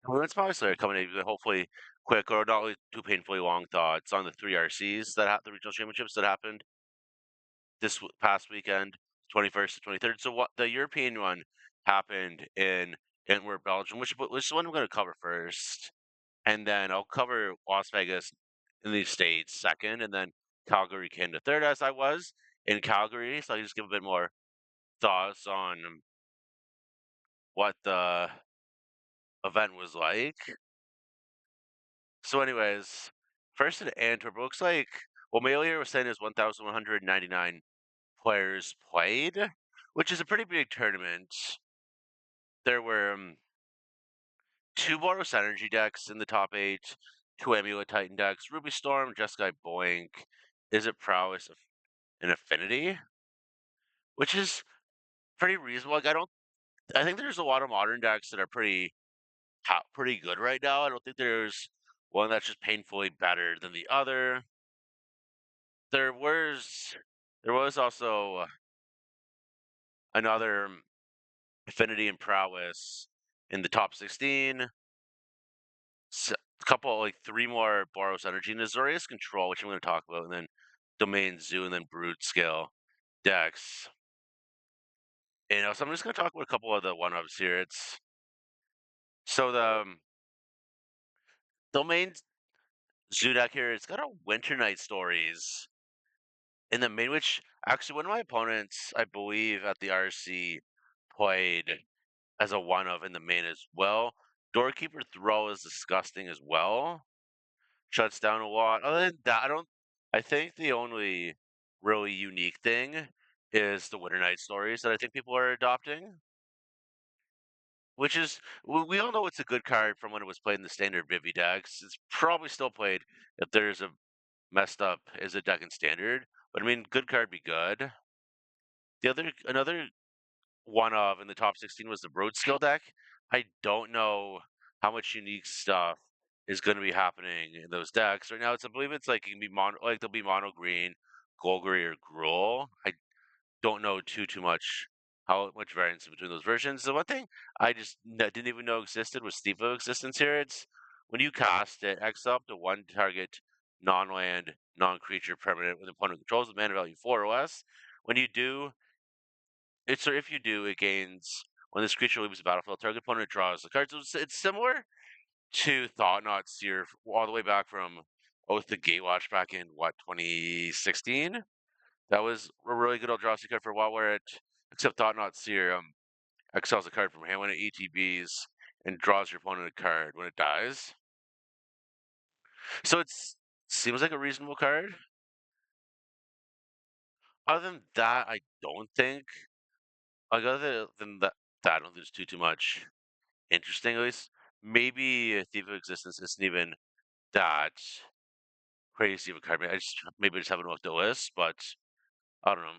Well, it's probably coming in hopefully quick or not really too painfully long thoughts on the three RCs the regional championships that happened this past weekend, 21st to 23rd. So what the European one happened in Antwerp, Belgium, which is one I'm going to cover first, and then I'll cover Las Vegas in the States second, and then Calgary, Canada third, as I was in Calgary. So I just give a bit more thoughts on what the event was like. So, anyways, first in Antwerp, it looks like what Melior was saying is 1,199 players played, which is a pretty big tournament. There were two Boros Energy decks in the top eight, two Amulet Titan decks, Ruby Storm, Jeskai Boink, Is It Prowess, and Affinity, which is pretty reasonable. Like I think there's a lot of modern decks that are pretty good right now. I don't think there's one that's just painfully better than the other. There was there was also another Affinity and Prowess in the top 16. A couple, like three more Boros Energy and Azorius Control, which I'm going to talk about, and then Domain Zoo, and then Brood Scale decks. So I'm just going to talk about a couple of the one-ups here. So the Domain Zoo deck here, it's got a Winter Night Stories in the main, which actually one of my opponents, I believe, at the RC played as a one of in the main as well. Doorkeeper Throw is disgusting as well. Shuts down a lot. Other than that, I think the only really unique thing is the Winter Night Stories that I think people are adopting. Which is we all know it's a good card from when it was played in the standard Vivi decks. It's probably still played if there's a messed up is a deck in standard. But I mean, good card be good. Another one of in the top 16 was the Road Skill deck. I don't know how much unique stuff is going to be happening in those decks right now. I believe it's like it can be like there'll be mono green, Golgari, or Gruul. I don't know too much how much variance between those versions. The one thing I just didn't even know existed was Stevo existence here. It's when you cast it, X up to one target non-land, non-creature permanent with opponent controls with mana value 4 or less. When you do, if you do, it gains when this creature leaves the battlefield. Target opponent draws the cards. It's similar to Thought-Knot Seer all the way back from Oath to Gatewatch back in 2016. That was a really good old draw card for a while. Where it except Thought-Knot Seer exiles a card from hand when it ETBs and draws your opponent a card when it dies. So it seems like a reasonable card. Other than that, I don't think. Like other than that, I don't think there's too much interesting, at least. Maybe Thief of Existence isn't even that crazy of a card. Maybe I just haven't looked at the list, but I don't know.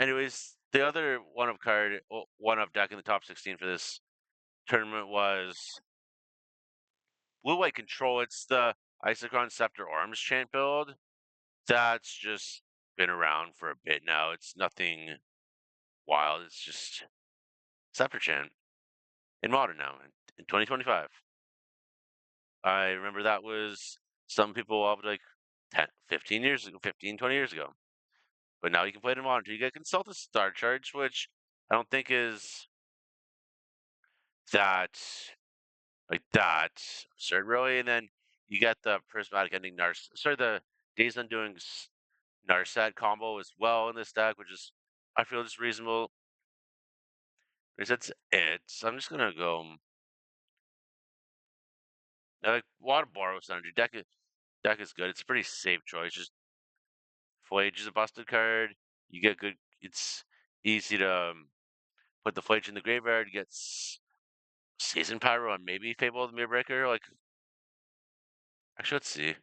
Anyways, the other one of deck in the top 16 for this tournament was Blue White Control. It's the Isochron Scepter Arms Chant build. That's just been around for a bit now. It's nothing wild. It's just Scepter Chant in modern now in 2025. I remember that was some people up like 10, 15 years ago, 15, 20 years ago. But now you can play it in modern. You get Consulted Star Charge, which I don't think is that that absurd really. And then you get the Prismatic Ending the Days Undoing Narset combo as well in this deck, which is I feel just reasonable. Because that's it. So I'm just gonna go like Water Boros Energy deck is good. It's a pretty safe choice. Just Flage is a busted card. You get good. It's easy to put the Flage in the graveyard. You get Season Pyro and maybe Fable of the Mirrorbreaker. Like, actually, let's see.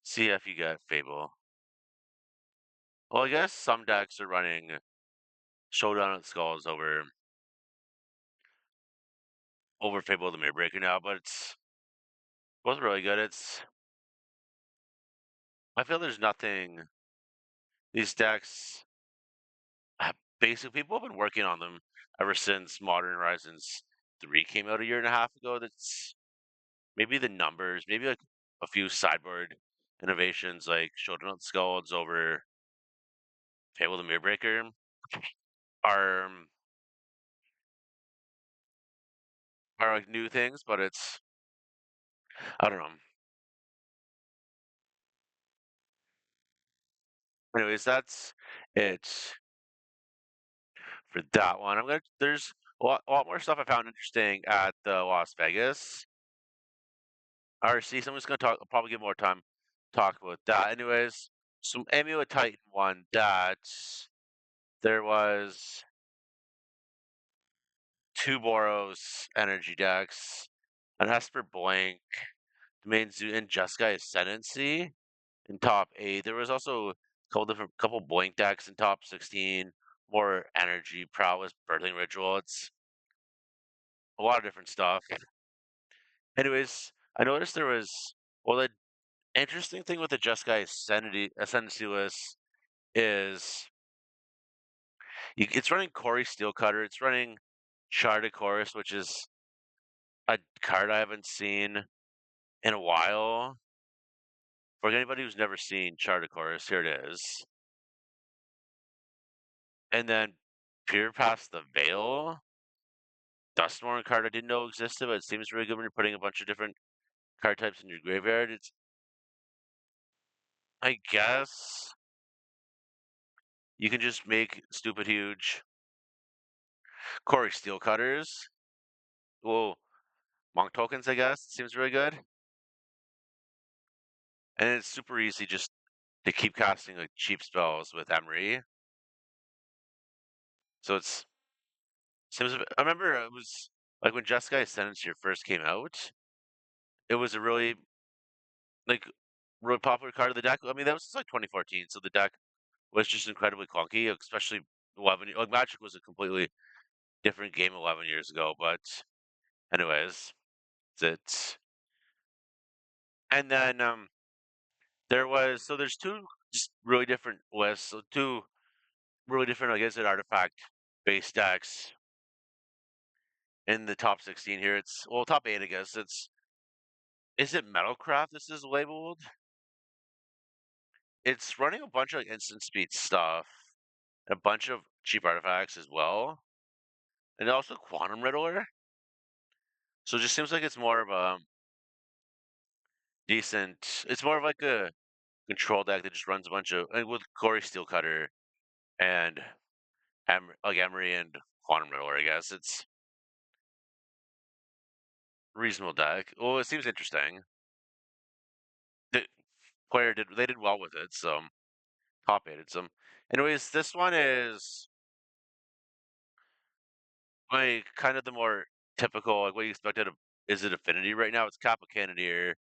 See if you get Fable. Well, I guess some decks are running Showdown of the Skulls over Fable of the Mirrorbreaker now, but it's both really good. I feel there's nothing. These decks basically people have been working on them ever since Modern Horizons 3 came out a year and a half ago. That's maybe the numbers, maybe like a few sideboard innovations like Shodan Skulls over Fable the Mirrorbreaker are are like new things, but it's I don't know. Anyways, that's it for that one. There's a lot more stuff I found interesting at the Las Vegas RC. So I'm just gonna talk. I'll probably get more time to talk about that. Anyways, some Amulet Titan one that there was two Boros energy decks, an Esper Blank, the main Zoo, and Jeskai Ascendancy in top 8. There was also a couple Blank decks in top 16, more energy, prowess, birthing ritual. It's a lot of different stuff. Anyways, I noticed there was well the interesting thing with the Jeskai Ascendancy list is it's running Corey Steelcutter, it's running Sharded Chorus, which is a card I haven't seen in a while. For anybody who's never seen Sharded Chorus, here it is. And then Peer Past the Veil, Dustmourne card I didn't know existed, but it seems really good when you're putting a bunch of different card types in your graveyard. It's I guess you can just make stupid huge Corey Steel Cutters. Well, Monk tokens, I guess. Seems really good. And it's super easy just to keep casting like cheap spells with Emery. So it's seems I remember it was like when Jeskai Ascendancy first came out, it was a like really popular card of the deck. I mean, that was like 2014, so the deck was just incredibly clunky, especially 11. Like Magic was a completely different game 11 years ago, but anyways, it's and then there's two just really different lists, so two really different, I guess, artifact base decks in the top 16 here. It's well, top 8, I guess. Is it Metalcraft? This is labeled. It's running a bunch of like instant speed stuff, and a bunch of cheap artifacts as well, and also Quantum Riddler. So it just seems like it's more of a decent. It's more of like a control deck that just runs a bunch of with Corey Steelcutter and like Emery and Quantum Riddler. I guess it's a reasonable deck. Well, it seems interesting. The player did they did well with it, so top aided some. Anyways, this one is like kind of the more typical, like what you expected of is it Affinity right now? It's Kappa Cannoneer,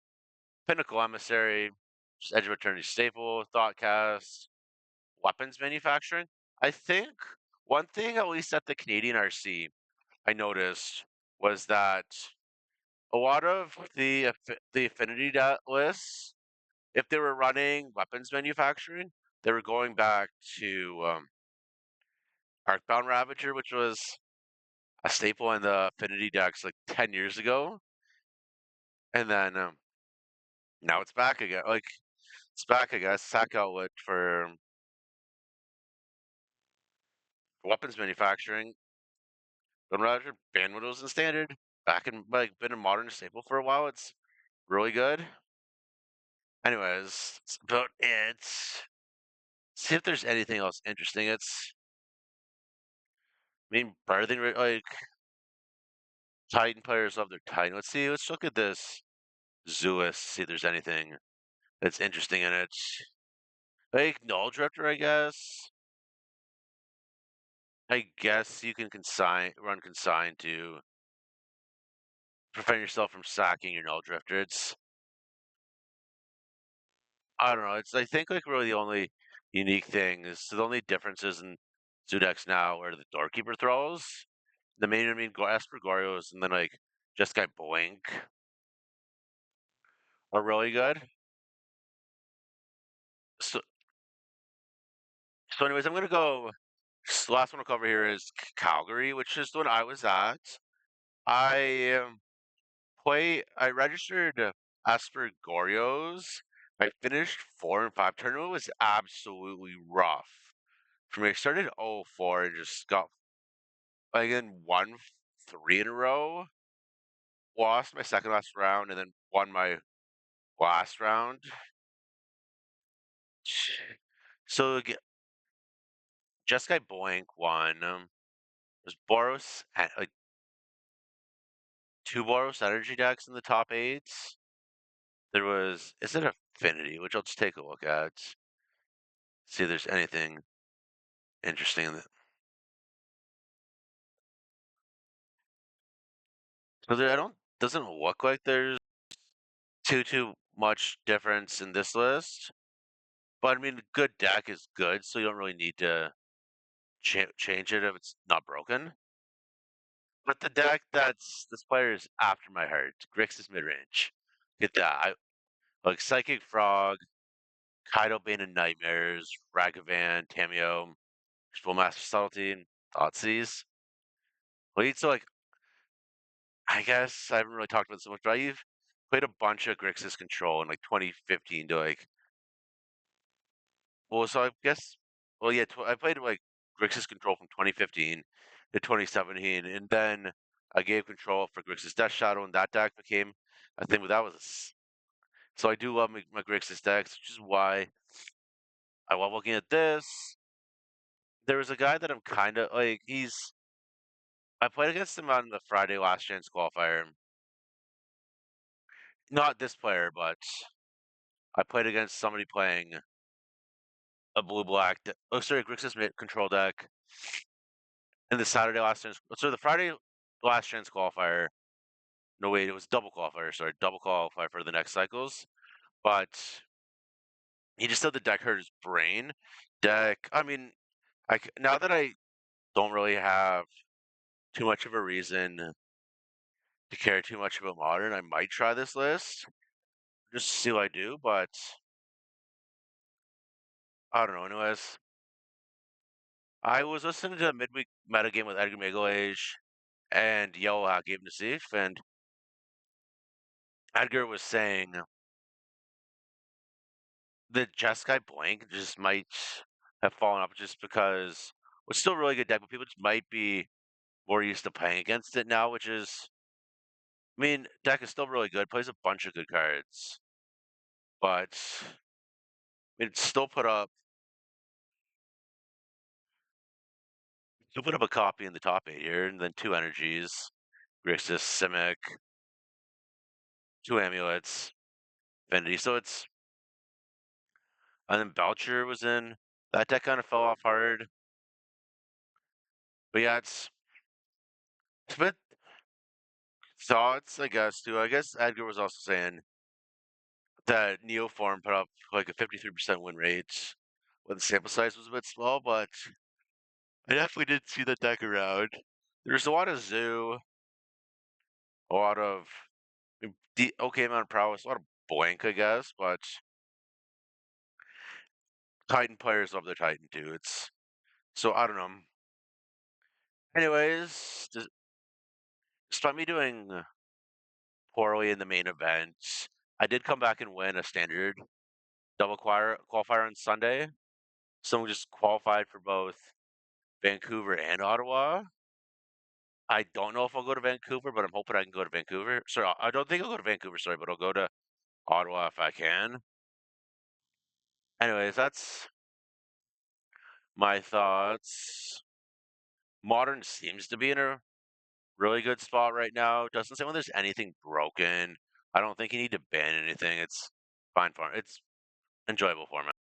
Pinnacle Emissary, just Edge of Eternity Staple, Thoughtcast, Weapons Manufacturing. I think one thing, at least at the Canadian RC, I noticed was that a lot of the Affinity lists, if they were running Weapons Manufacturing, they were going back to Arcbound Ravager, which was a staple in the Affinity decks like 10 years ago. And then now it's back again. Like, it's back, I guess. Sack outlet for weapons manufacturing. But Ravager banned when it was in standard. Back in, like, been a modern staple for a while. It's really good. Anyways, it's about it. See if there's anything else interesting. I mean, birthing, like, Titan players love their Titan. Let's look at this Zeus, see if there's anything that's interesting in it. Like Null Drifter, I guess. I guess you can run consign to prevent yourself from sacking your Null Drifter. I don't know. It's I think like really the only unique thing is the only differences in Zudex now are the Doorkeeper throws. The main, I mean, Esper Gorios and then like just got Blink are really good. So, so anyways, I'm gonna go. So the last one I'll cover here is Calgary, which is the one I was at. I I registered Asper Gorios. I finished 4 and 5. Tournament was absolutely rough. For me, I started 0-4 and just got like in won 3 in a row, lost my second last round, and then won my last round. So Jeskai Boink won. There's Boros like 2 Boros energy decks in the top 8. There was is it Affinity, which I'll just take a look at. See if there's anything interesting in that. So I don't doesn't look like there's too much difference in this list. But I mean, good deck is good, so you don't really need to change it if it's not broken. But the deck this player is after my heart. Grixis midrange. Get that. Like Psychic Frog, Kaido Bane and Nightmares, Ragavan, Tameo, Master Subtlety, and Thoughtseize. Leads to like I guess I haven't really talked about it so much, but I've played a bunch of Grixis Control in like 2015 to like so I guess yeah, I played like Grixis Control from 2015 to 2017, and then I gave control for Grixis Death Shadow, and that deck became a thing. But that was so I do love my Grixis decks, which is why I love looking at this. There was a guy that I'm kind of like. I played against him on the Friday last chance qualifier. Not this player, but I played against somebody playing a blue-black, Grixis control deck in the Saturday last chance. So the Friday last chance qualifier. No, wait, it was double qualifier. Sorry, double qualifier for the next cycles. But he just said the deck hurt his brain. I mean, now that I don't really have too much of a reason to care too much about modern, I might try this list just to see what I do. But I don't know. Anyways, I was listening to a midweek metagame with Edgar Magalage and Yellow Hat Game Nassif, and Edgar was saying the Jeskai Blank just might have fallen off just because it's still a really good deck, but people just might be more used to playing against it now, which is, I mean, deck is still really good, plays a bunch of good cards, but it still put up a copy in the top 8 here, and then 2 energies, Grixis, Simic, 2 amulets, Affinity, so it's, and then Belcher was in, that deck kind of fell off hard, but yeah, it's been thoughts, I guess, too. I guess Edgar was also saying that Neoform put up like a 53% win rate when the sample size was a bit small, but I definitely did see that deck around. There's a lot of Zoo, a lot of okay amount of prowess, a lot of blank, I guess, but Titan players love their Titan too. It's so I don't know. Anyways, despite me doing poorly in the main event, I did come back and win a standard double qualifier on Sunday. Someone just qualified for both Vancouver and Ottawa. I don't know if I'll go to Vancouver, but I'm hoping I can go to Vancouver. Sorry, I don't think I'll go to Vancouver, sorry, but I'll go to Ottawa if I can. Anyways, that's my thoughts. Modern seems to be in a really good spot right now. Doesn't seem like there's anything broken. I don't think you need to ban anything. It's fine for it's enjoyable format.